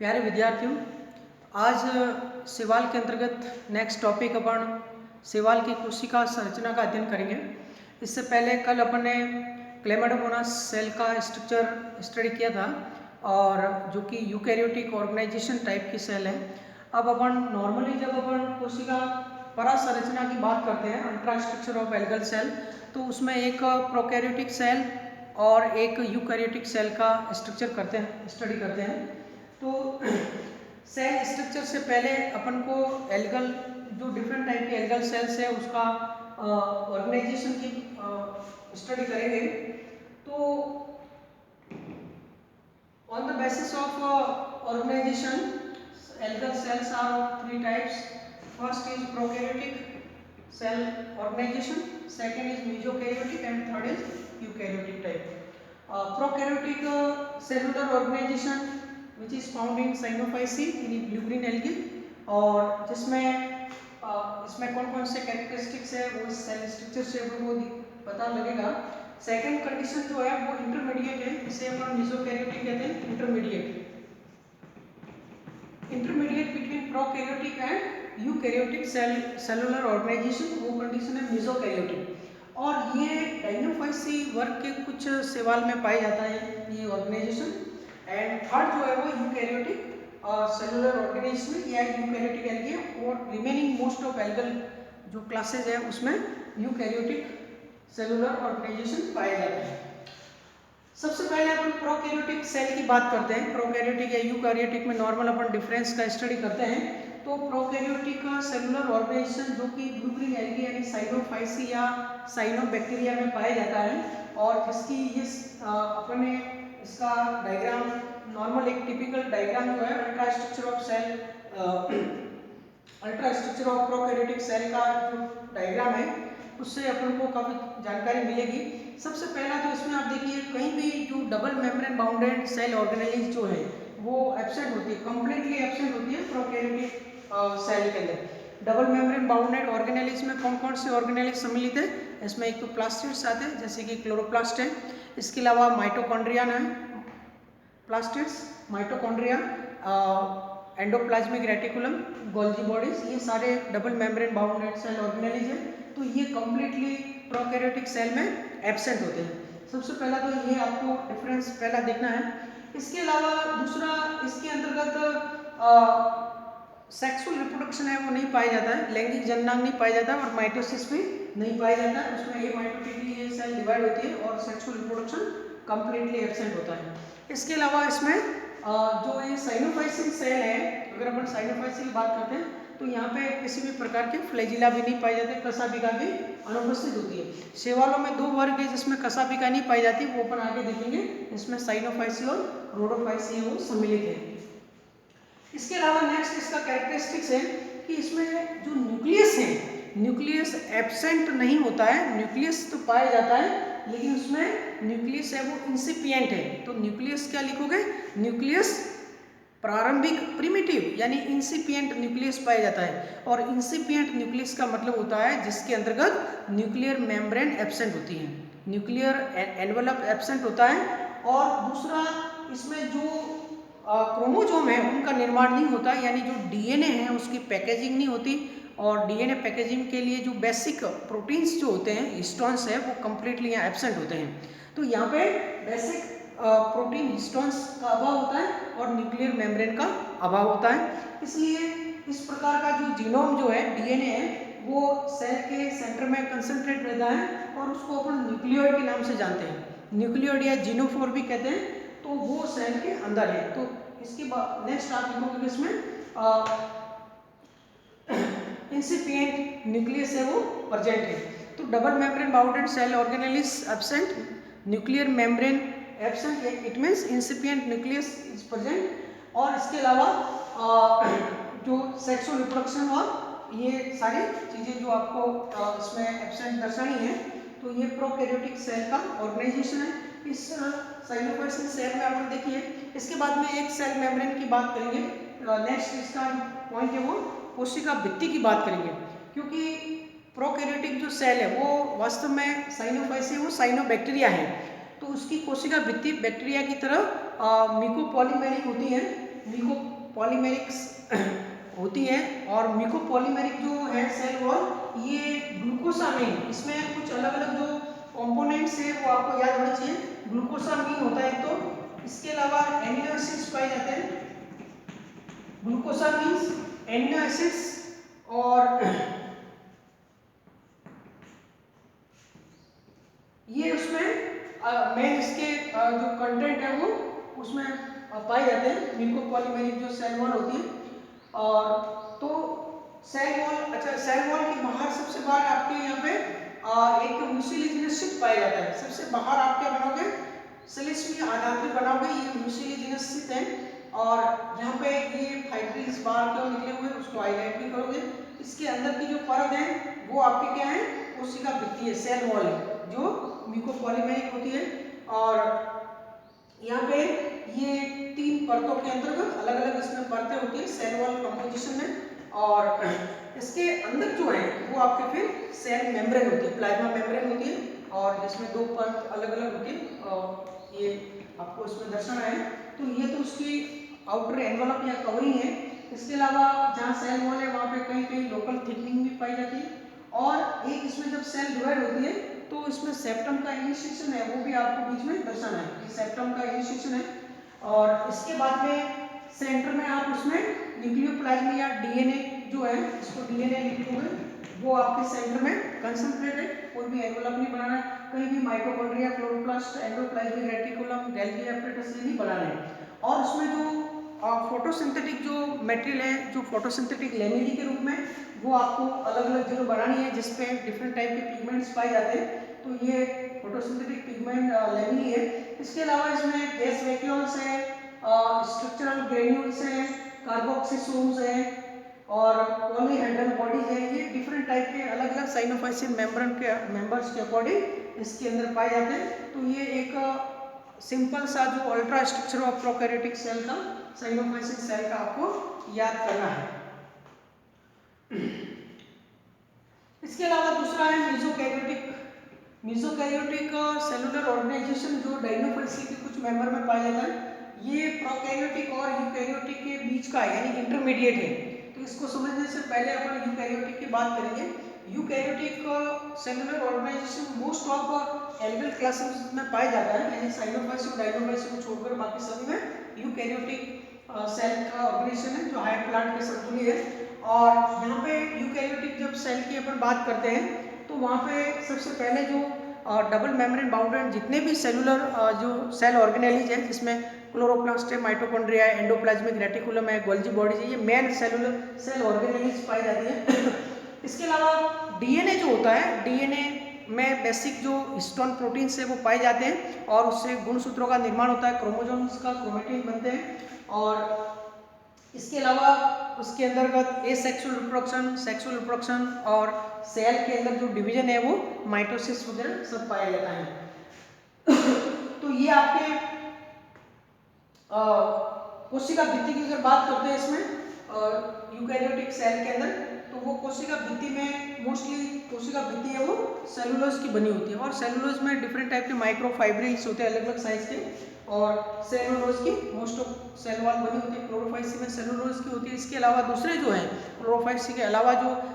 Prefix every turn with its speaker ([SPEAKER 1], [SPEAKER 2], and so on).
[SPEAKER 1] प्यारे विद्यार्थियों, आज सवाल के अंतर्गत नेक्स्ट टॉपिक अपन सवाल की कोशिका संरचना का अध्ययन करेंगे। इससे पहले कल अपन ने क्लेमाइडोमोनास सेल का स्ट्रक्चर स्टडी किया था और जो कि यूकैरियोटिक ऑर्गेनाइजेशन टाइप की सेल है। अब अपन नॉर्मली जब अपन कोशिका परासंरचना की बात करते हैं, ultra structure of algal cell, तो उसमें एक प्रोकैरियोटिक सेल और एक यूकैरियोटिक सेल का स्ट्रक्चर स्टडी करते हैं। तो सेल स्ट्रक्चर से पहले अपन को एल्गल जो डिफरेंट टाइप के एल्गल सेल्स है उसका ऑर्गेनाइजेशन की स्टडी करेंगे। तो on the basis of organisation algal cells are three types. First is prokaryotic cell organisation, second is mesokaryotic and third is eukaryotic type. Prokaryotic cellular organisation which is found in Cyanophyceae in blue green algae, और जिसमें इसमें कौन कौन से characteristics है वो इस cell structure से वो पता लगेगा। सेकंड कंडीशन जो है वो इंटरमीडिएट है, इसे अपन मेसोकैरियोटिक कहते हैं। Intermediate between prokaryotic and eukaryotic cellular organization, वो कंडीशन है मेसोकैरियोटिक। और ये डायनोफाइसी वर्ग के कुछ सवाल में पाया जाता है ये ऑर्गेनाइजेशन। एंड थर्ड जो है वो यूकैरियोटिक सेलुलर ऑर्गेनाइजेशन या यूकैरियोटिक एल्गी, और रिमेनिंग मोस्ट ऑफ एल्गल जो क्लासेज है उसमें यूकैरियोटिक सेलुलर ऑर्गेनाइजेशन पाया जाता है। सबसे पहले अपन प्रोकैरियोटिक सेल की बात करते हैं। प्रोकैरियोटिक या यूकैरियोटिक में नॉर्मल अपन डिफरेंस का स्टडी करते हैं। तो प्रोकैरियोटिक सेलुलर ऑर्गेनाइजेशन जो कि ब्लू ग्रीन एल्गी यानी साइनोफाइसी या साइनोबैक्टीरिया में पाया जाता है, और जिसकी ये अपने इसका डायग्राम नॉर्मल एक टिपिकल डायग्राम जो है ultra structure of cell, ultra structure of prokaryotic cell का जो डायग्राम है उससे अपन को काफ़ी जानकारी मिलेगी। सबसे पहला तो इसमें आप देखिए कहीं भी जो double membrane bounded cell organelles जो है वो एब्सेंट होती है, कंप्लीटली एब्सेंट होती है प्रोकैरियोटिक सेल के अंदर। डबल मेम्ब्रेन बाउंडेड ऑर्गेनेलिज में कौन कौन से ऑर्गेनेलिज सम्मिलित है? इसमें एक तो प्लास्टिड्स आते हैं जैसे कि क्लोरोप्लास्ट है, इसके अलावा माइटोकॉन्ड्रिया है, plastids, mitochondria, endoplasmic reticulum, Golgi bodies, ये सारे double membrane bounded cell organelles है। तो ये कंप्लीटली प्रोकैरियोटिक सेल में एब्सेंट होते हैं। सबसे पहला तो ये आपको डिफरेंस पहला देखना है। इसके अलावा दूसरा इसके अंतर्गत सेक्सुअल रिप्रोडक्शन है वो नहीं पाया जाता है, लैंगिक जननांग नहीं पाया जाता और माइटोसिस भी नहीं पाया जाता है। उसमें ये माइटोटिकली ये सेल डिवाइड होती है और सेक्सुअल रिप्रोडक्शन कंप्लीटली एब्सेंट होता है। इसके अलावा इसमें जो ये साइनोफाइसिन सेल है, अगर अपन साइनोफाइसिन की बात करते हैं तो यहाँ पे किसी भी प्रकार के फ्लैजिला भी नहीं पाई जाते, कसाबिका भी अनुपस्थित होती है। शैवालों में दो वर्ग है जिसमें कसाबिका नहीं पाई जाती, वो अपन आगे देखेंगे। इसमें साइनोफाइसी और रोडोफाइसी वो सम्मिलित है। इसके अलावा नेक्स्ट इसका कैरेक्टरिस्टिक्स है कि इसमें जो न्यूक्लियस है, न्यूक्लियस एब्सेंट नहीं होता है, न्यूक्लियस तो पाया जाता है लेकिन उसमें न्यूक्लियस है वो इंसिपिएंट है। तो न्यूक्लियस क्या लिखोगे? न्यूक्लियस प्रारंभिक प्रिमिटिव यानी इंसिपिएंट न्यूक्लियस पाया जाता है। और इंसिपिएंट न्यूक्लियस का मतलब होता है जिसके अंतर्गत न्यूक्लियर मेम्ब्रेन एब्सेंट होती है, न्यूक्लियर एनवेलप एब्सेंट होता है। और दूसरा इसमें जो क्रोमोसोम है उनका निर्माण नहीं होता, यानी जो डीएनए है उसकी पैकेजिंग नहीं होती। और डीएनए पैकेजिंग के लिए जो बेसिक प्रोटीन्स जो होते हैं, हिस्टोन्स है, वो कम्प्लीटली यहाँ एब्सेंट होते हैं। तो यहाँ पे बेसिक प्रोटीन हिस्टोन्स का अभाव होता है और न्यूक्लियर मेम्ब्रेन का अभाव होता है। इसलिए इस प्रकार का जो जीनोम जो है, डीएनए है, वो सेल के सेंटर में कंसंट्रेट रहता है और उसको अपन न्यूक्लियोइड के नाम से जानते हैं, न्यूक्लियोइड या जीनोफोर भी कहते हैं। तो वो सेल के अंदर है। तो इसके बाद नेक्स्ट आप लिखोगे इसमें इंसिपिएंट न्यूक्लियस है वो प्रेजेंट है। तो double membrane bounded cell organelles absent, nuclear membrane absent, it means incipient nucleus is present. और इसके अलावा जो सेक्सुअल रिप्रोडक्शन और ये सारी चीज़ें जो आपको इसमें एब्सेंट दर्शानी है, तो ये प्रोकैरियोटिक सेल का ऑर्गेनाइजेशन है। इस साइनोफाइसिन सेल में आप देखिए। इसके बाद में एक सेल मेम्ब्रेन की बात करेंगे। नेक्स्ट इसका पॉइंट है वो कोशिका भित्ति की बात करेंगे, क्योंकि प्रोकैरियोटिक जो सेल है वो वास्तव में साइनोफाइसी वो साइनोबैक्टीरिया है। तो उसकी कोशिका भित्ति बैक्टीरिया की तरह म्यूकोपॉलीमेरिक होती है। म्यूकोपॉलीमेरिक्स होती है। और म्यूकोपॉलीमेरिक जो है सेल वॉल ये ग्लूकोसामाइन, इसमें कुछ अलग अलग जो कंपोनेंट्स है वो आपको याद होना चाहिए। ग्लूकोसामाइन होता है तो इसके अलावा एमिनो एसिड्स पाए जाते हैं। ग्लूकोसामाइन, एमिनो एसिड्स और ये उसमें मेन इसके जो कंटेंट है वो उसमें पाए जाते हैं। म्यूकोपॉलीमेरिक जो सेल वॉल होती है। और तो सेल वॉल, अच्छा सेल वॉल के बाहर सबसे बाहर आपके यहाँ पे एक म्यूसिलेजिनस शीट पाया जाता है। सबसे बाहर आप क्या बनाओगे, सेलेस्मी अनाद्री बनाओगे, ये म्यूसिलेजिनस शीट है। और यहाँ पे ये फाइब्रिल्स बाहर क्यों निकले हुए उसको हाईलाइट भी करोगे। इसके अंदर की जो परत है वो आपकी क्या है, कोशिका भित्ति है, सेल वॉल है जो म्यूकोपॉलीमेरिक होती है। और यहाँ पे ये 3 परतों के अंतर्गत अलग अलग इसमें परतें होती है सेल वॉल कंपोजिशन में। और इसके अंदर जो है वो आपके फिर सेल मेम्ब्रेन होती है, प्लाज्मा मेम्ब्रेन होती है। और इसमें 2 परत अलग अलग होती है और ये आपको इसमें दर्शाना है। तो ये तो उसकी आउटर एनवलप या कवरिंग है। इसके अलावा जहाँ सेल वॉल है वहाँ पे कहीं कहीं लोकल थिकनिंग भी पाई जाती है। और एक इसमें जब सेल डिवाइड होती है तो इसमें सेप्टम का इनिशिएशन है वो भी आपको बीच में दर्शाना है, ये सेप्टम का इनिशिएशन है। और इसके बाद में सेंटर में आप उसमें न्यूक्लियोप्लाज्म या डीएनए जो है, इसको डीएनए लिखोगे, वो आपके सेंटर में कंसंट्रेट है। कोई भी एनवलप नहीं बनाना है, कहीं भी mitochondria, chloroplast, endoplasmic reticulum, Golgi apparatus ये नहीं बनाना है। और उसमें जो फोटोसिंथेटिक जो मटेरियल है, जो फोटोसिंथेटिक लेमिनी के रूप में वो आपको अलग अलग जगह बनानी है जिसपे डिफरेंट टाइप के पिगमेंट्स पाए जाते हैं। तो ये फोटोसिंथेटिक पिगमेंट लेमिनी है। इसके अलावा इसमें गैस वैक्यूल्स है, स्ट्रक्चरल ग्रेन्यूल्स है, कार्बोक्सिसोम्स है और पॉलीहेड्रल बॉडीज है। ये डिफरेंट टाइप के अलग अलग साइनोफाइसिन मेम्ब्रेन के मेंबर्स के अकॉर्डिंग इसके अंदर पाए जाते हैं। तो ये एक सिंपल सा जो ultra structure of prokaryotic cell का, साइनोफाइसिन सेल का आपको याद करना है। इसके अलावा दूसरा है मीसोकैरियोटिक। मीसोकैरियोटिक सेलुलर ऑर्गेनाइजेशन जो डायनोफाइसी के कुछ मेंबर में पाया जाता है। ये प्रोकैरियोटिक और यूकैरियोटिक के बीच का यानी इंटरमीडिएट है। तो इसको समझने से पहले अपन यूकैरियोटिक की बात करेंगे। Eukaryotic cellular organization most of algal classes में पाया जाता है, यानी साइनोफाइसी और डायनोफाइसी को छोड़कर बाकी सभी में यूकैरियोटिक सेल का ऑर्गेनाइजेशन है जो हायर प्लांट के समतुल्य है। और यहाँ पे यूकैरियोटिक जब सेल की अपन बात करते हैं तो वहाँ पे सबसे पहले जो डबल मेम्ब्रेन बाउंडेड जितने भी सेलुलर जो सेल ऑर्गेनेलीज है, जिसमें क्लोरोप्लास्ट है, माइटोकॉन्ड्रिया है, एंडोप्लाज्मिक रेटिकुलम है, गोल्जी बॉडीज है, ये मेन सेलुलर सेल ऑर्गेनेलीज पाई जाती है। इसके अलावा डीएनए जो होता है, डीएनए में बेसिक जो हिस्टोन प्रोटीन्स है वो पाए जाते हैं और उससे गुणसूत्रों का निर्माण होता है, क्रोमोसोम्स का क्रोमेटिन बनते हैं। और इसके अलावा उसके अंतर्गत एसेक्सुअल रिप्रोडक्शन, सेक्सुअल रिप्रोडक्शन और सेल के अंदर जो डिवीजन है वो माइटोसिस वगैरह सब पाया जाता है। तो ये आपके कोशिका भित्ति की अगर बात करते हैं इसमें यूकैरियोटिक सेल के अंदर, तो वो कोशिका भित्ति में मोस्टली कोशिका भित्ति है वो सेलुलोज की बनी होती है। और सेलुलोज में डिफरेंट टाइप के माइक्रोफाइब्रिल्स होते हैं अलग अलग साइज के। और सेलुलोज की मोस्ट ऑफ सेल वॉल बनी होती है। क्लोरोफाइसी में सेलुलोज की होती है। इसके अलावा दूसरे जो हैं क्लोरोफाइसी के अलावा जो